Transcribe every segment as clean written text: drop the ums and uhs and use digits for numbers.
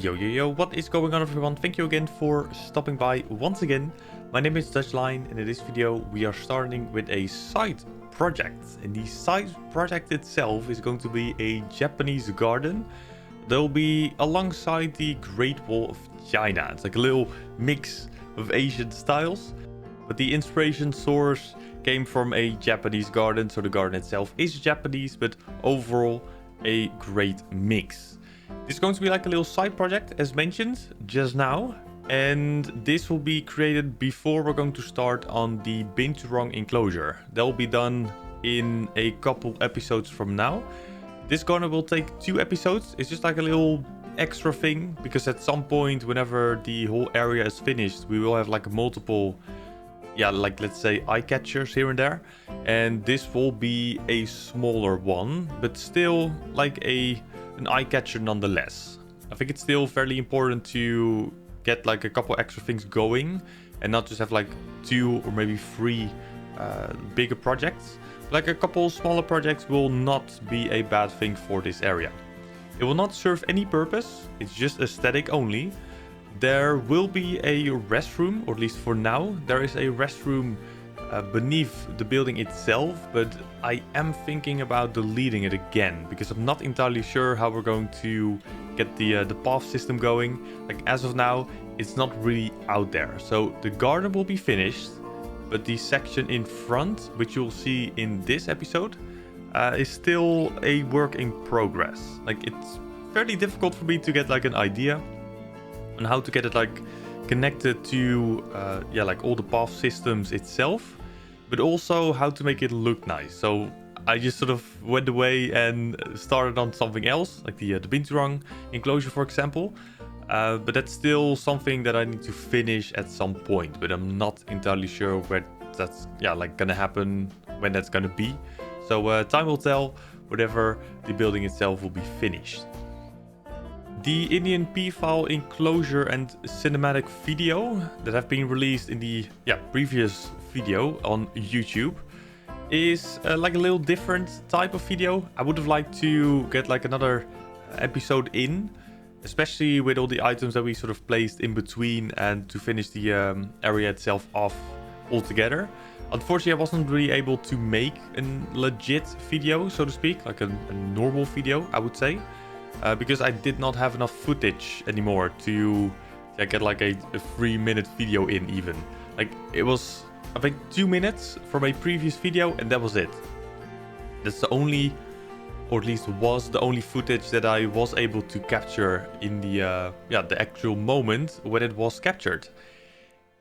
Yo, what is going on, everyone? Thank you again for stopping by once again. My name is Dutchline, and in this video we are starting with a side project. And the side project itself is going to be a Japanese garden. They'll be alongside the Great Wall of China. It's like a little mix of Asian styles, but the inspiration source came from a Japanese garden, so the garden itself is Japanese, but overall a great mix. This is going to be like a little side project, as mentioned just now, and this will be created before we're going to start on the Binturong enclosure. That will be done in a couple episodes from now. This garden will take 2 episodes. It's just like a little extra thing, because at some point, whenever the whole area is finished, we will have like multiple, like let's say eye catchers here and there, and this will be a smaller one, but still like an eye catcher nonetheless. I think it's still fairly important to get like a couple extra things going and not just have like 2 or maybe 3 bigger projects. Like a couple smaller projects will not be a bad thing for this area. It will not serve any purpose, it's just aesthetic only. There will be a restroom, or at least for now, there is a restroom beneath the building itself, but I am thinking about deleting it again, because I'm not entirely sure how we're going to get the path system going. Like as of now, it's not really out there. So the garden will be finished, but the section in front, which you'll see in this episode, is still a work in progress. Like it's fairly difficult for me to get like an idea on how to get it like connected to like all the path systems itself, but also how to make it look nice. So I just sort of went away and started on something else, like the Binturong enclosure, for example. But that's still something that I need to finish at some point, but I'm not entirely sure where that's like gonna happen, when that's gonna be. So time will tell whenever the building itself will be finished. The Indian Peafowl enclosure and cinematic video that have been released in the previous video on YouTube is like a little different type of video. I would have liked to get like another episode in, especially with all the items that we sort of placed in between, and to finish the area itself off altogether. Unfortunately, I wasn't really able to make a legit video, so to speak, like a normal video, I would say. Because I did not have enough footage anymore to get like a 3-minute video in even. Like it was, I think, 2 minutes from a previous video, and that was it. That's the only, or at least was the only footage that I was able to capture in the actual moment when it was captured.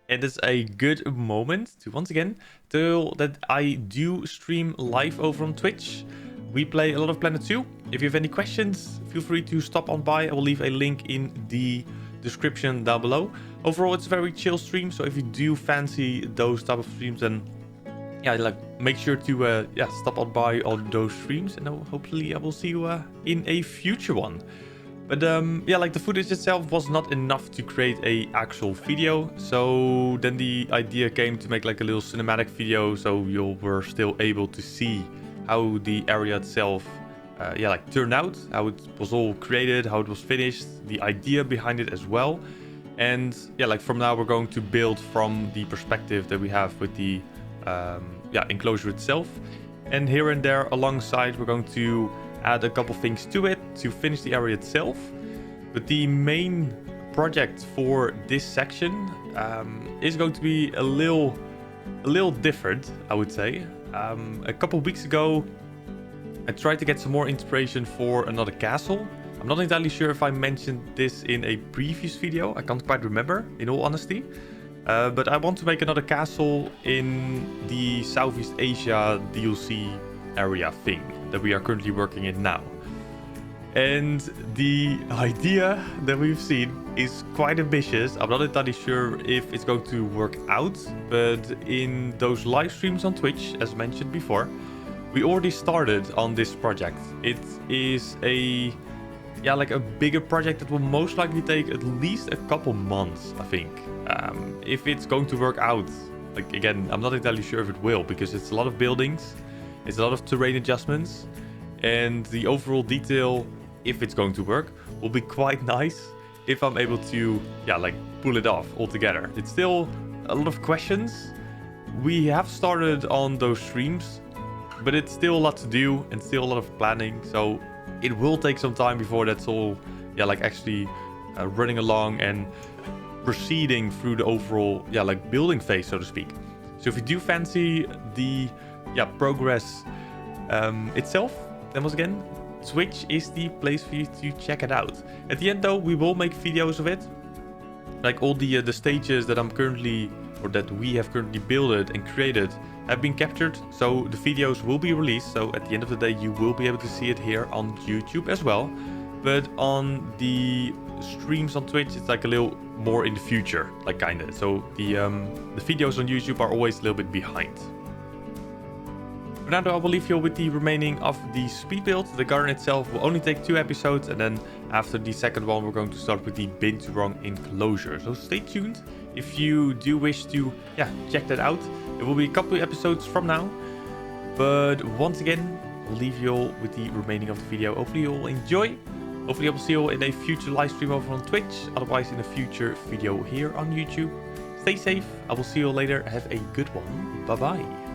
And it's a good moment to once again tell that I do stream live over on Twitch. We play a lot of Planet 2. If you have any questions, feel free to stop on by. I will leave a link in the description down below. Overall, it's a very chill stream, so if you do fancy those type of streams, then make sure to stop on by on those streams, and hopefully I will see you in a future one. But like the footage itself was not enough to create a actual video, so then the idea came to make like a little cinematic video, so you were still able to see how the area itself turned out, how it was all created, how it was finished, the idea behind it as well. And from now we're going to build from the perspective that we have with the enclosure itself. And here and there alongside we're going to add a couple things to it to finish the area itself. But the main project for this section is going to be a little different, I would say. A couple weeks ago, I tried to get some more inspiration for another castle. I'm not entirely sure if I mentioned this in a previous video. I can't quite remember, in all honesty. But I want to make another castle in the Southeast Asia DLC area thing that we are currently working in now. And the idea that we've seen is quite ambitious. I'm not entirely sure if it's going to work out, but in those live streams on Twitch, as mentioned before, we already started on this project. It is a bigger project that will most likely take at least a couple months, I think. If it's going to work out, like again, I'm not entirely sure if it will, because it's a lot of buildings, it's a lot of terrain adjustments, and the overall detail, if it's going to work, will be quite nice. if I'm able to, yeah, like pull it off altogether. It's still a lot of questions. We have started on those streams, but it's still a lot to do and still a lot of planning. So it will take some time before that's all, yeah, like actually running along and proceeding through the overall, yeah, like building phase, so to speak. So if you do fancy the, yeah, progress itself, then once again, Twitch is the place for you to check it out. At the end though, we will make videos of it. Like all the stages that I'm currently, or that we have currently built and created, have been captured. So the videos will be released. So at the end of the day, you will be able to see it here on YouTube as well. But on the streams on Twitch, it's like a little more in the future, like kinda. So the videos on YouTube are always a little bit behind. For now though, I will leave you with the remaining of the speed build. The garden itself will only take 2 episodes, and then after the second one, we're going to start with the bin to run enclosure. So stay tuned if you do wish to, yeah, check that out. It will be a couple of episodes from now. But once again, I'll leave you all with the remaining of the video. Hopefully you all enjoy. Hopefully I will see you all in a future live stream over on Twitch. Otherwise in a future video here on YouTube. Stay safe. I will see you all later. Have a good one. Bye bye.